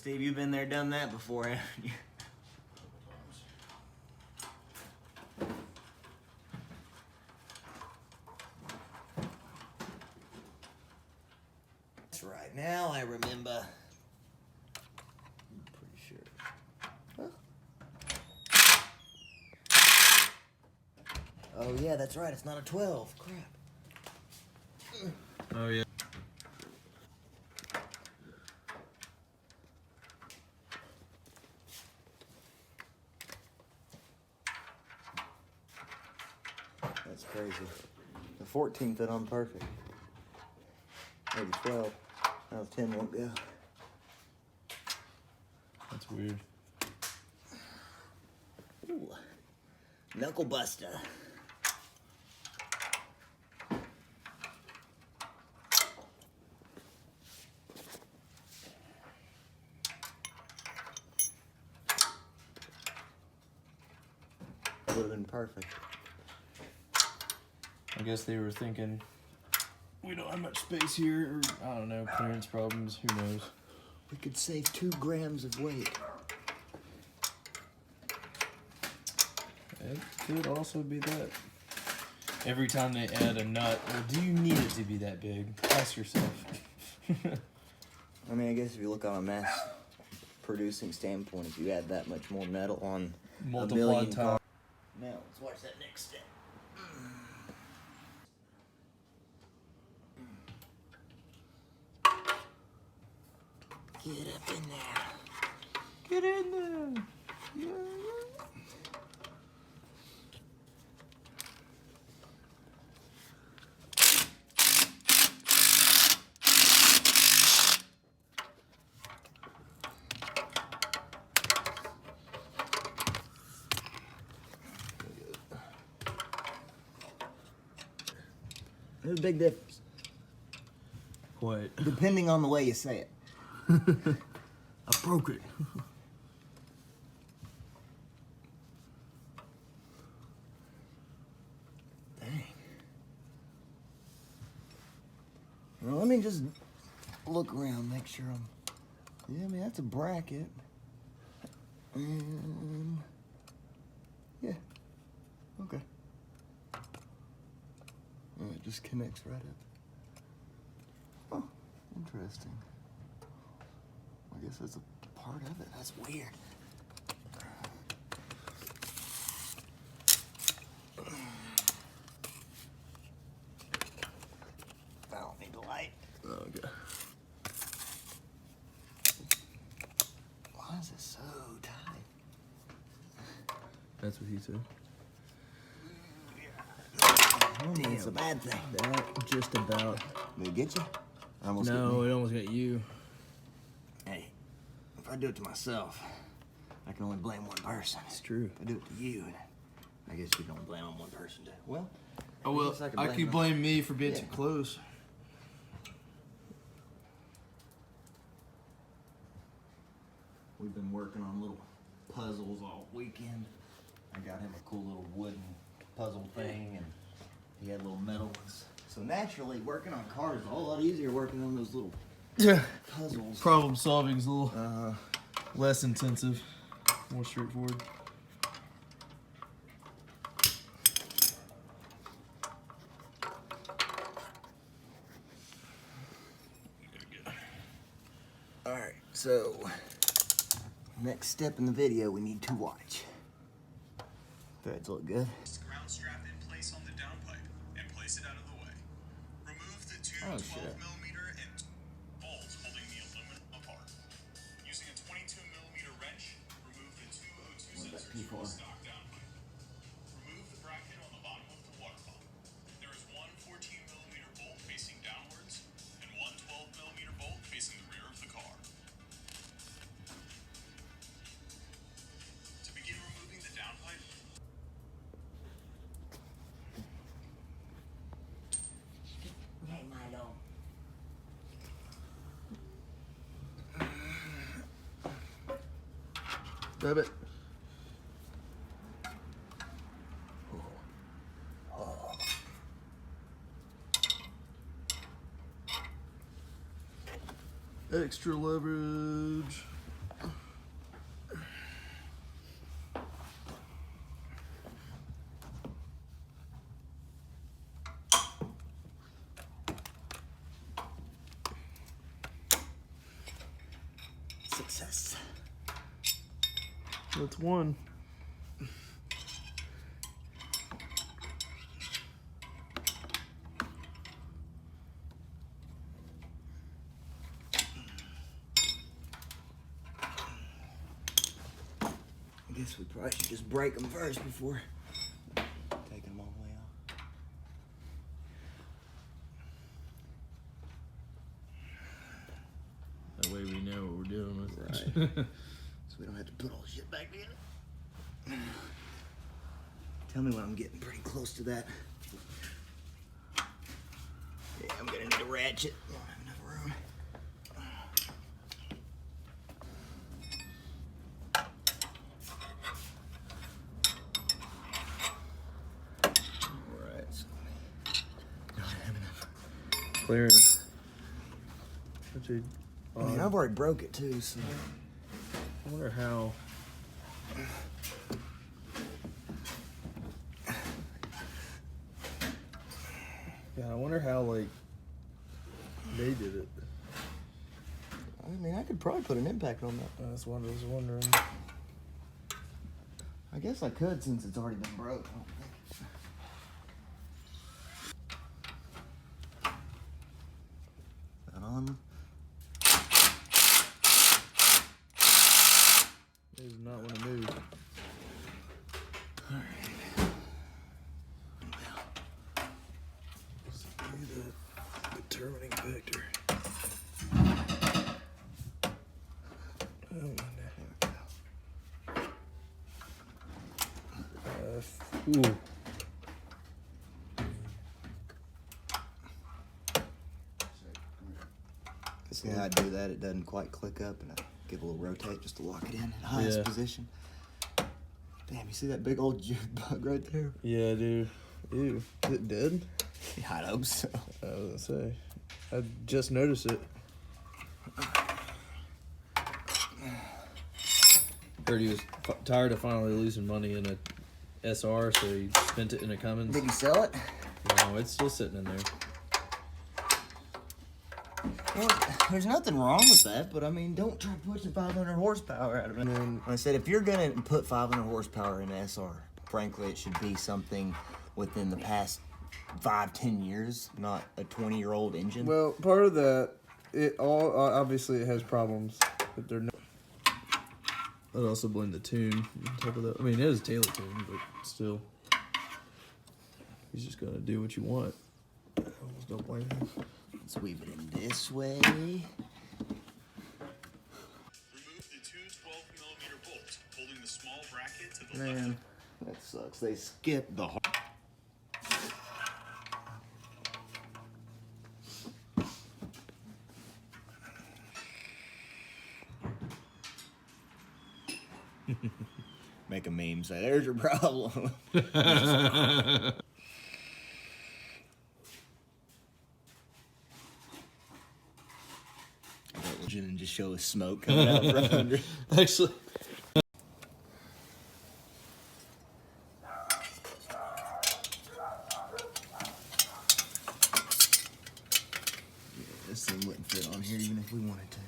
Steve, you've been there, done that before, haven't you? That's right. Now I remember. I'm pretty sure. Huh? Oh yeah, that's right. It's not a 12. Crap. Oh yeah. That's crazy. The 14 fit on perfect. Maybe 12. Now 10 won't go. That's weird. Ooh. Knuckle buster. Would have been perfect. I guess they were thinking we don't have much space here, or I don't know, clearance problems, who knows. We could save 2 grams of weight. It could also be that. Every time they add a nut, well, do you need it to be that big? Ask yourself. I mean, I guess if you look on a mass producing standpoint, if you add that much more metal on Multiplied a million time. cars. Now, let's watch that next step. Get up in there. Get in there. Yeah. There's a big difference. What? Depending on the way you say it. I broke it. Dang. Well, let me just look around, make sure I'm... Yeah, I mean, that's a bracket. And... Yeah. Okay. Oh, it just connects right up. Oh, interesting. I guess that's a part of it. That's weird. I don't need the light. Okay. Why is it so tight? That's what he said. Damn, it's a bad thing. That just about. Did it get you? Almost No, get me. it almost got you. Hey, if I do it to myself, I can only blame one person. It's true. If I do it to you, I guess you can only blame on one person too. Well, Oh well, guess I could blame me for being Yeah. too close. We've been working on little puzzles all weekend. I got him a cool little wooden puzzle thing, and he had little metal ones. So naturally, working on cars is a whole lot easier working on those little puzzles. Problem solving is a little less intensive, more straightforward. All right, so next step in the video, we need to watch. Threads look good. Ground strap in place on the downpipe and place it out of the way. Remove the two Oh, 12mm and bolts holding the aluminum apart. Using a 22mm wrench, remove the two O2 What about sensors from P4? the stock downpipe. Remove the bracket on the bottom of the water pump. There is one 14mm bolt facing downwards and one 12mm bolt facing the rear of the car. To begin removing the downpipe, Hey, Milo. Grab it. Extra leverage. Success. That's one. I guess we probably should just break them first before taking them all the way out. That way we know what we're doing with Right. it. So we don't have to put all the shit back together. Tell me when I'm getting pretty close to that. Yeah, I'm gonna need a ratchet. I don't have enough room. Alright, so don't have enough. Clearance. Actually, I mean, I've already broke it too, so. I wonder how. Yeah, I wonder how like they did it. I mean, I could probably put an impact on that. That's what I was wondering. I guess I could since it's already been broke. I don't think. That on. It does not want to move. The determining factor. Oh, ooh. See how I do that? It doesn't quite click up, and I give a little rotate just to lock it in at highest Yeah. position. Damn, you see that big old Jude bug right there? Yeah, dude. Ew. Is it dead? Yeah, I hope so. I was gonna say. I just noticed it. Heard he was tired of finally losing money in a SR, so he spent it in a Cummins. Did he sell it? No, it's still sitting in there. Well, there's nothing wrong with that, but I mean, don't try pushing 500 horsepower out of it. And I said, if you're gonna put 500 horsepower in an SR, frankly, it should be something within the past 5-10 years, not a 20-year-old engine. Well, part of that, it all obviously it has problems, but they're not. I'd also blame the tune on top of that. I mean, it is a Taylor tune, but still, he's just gonna do what you want. I almost don't blame him. Let's weave it in this way. Remove the two 12mm bolts holding the small bracket to the left. Man, that sucks. They skipped the hard. Make a meme say, there's your problem. And just show us smoke coming out from under. Actually, This thing wouldn't fit on here even if we wanted to.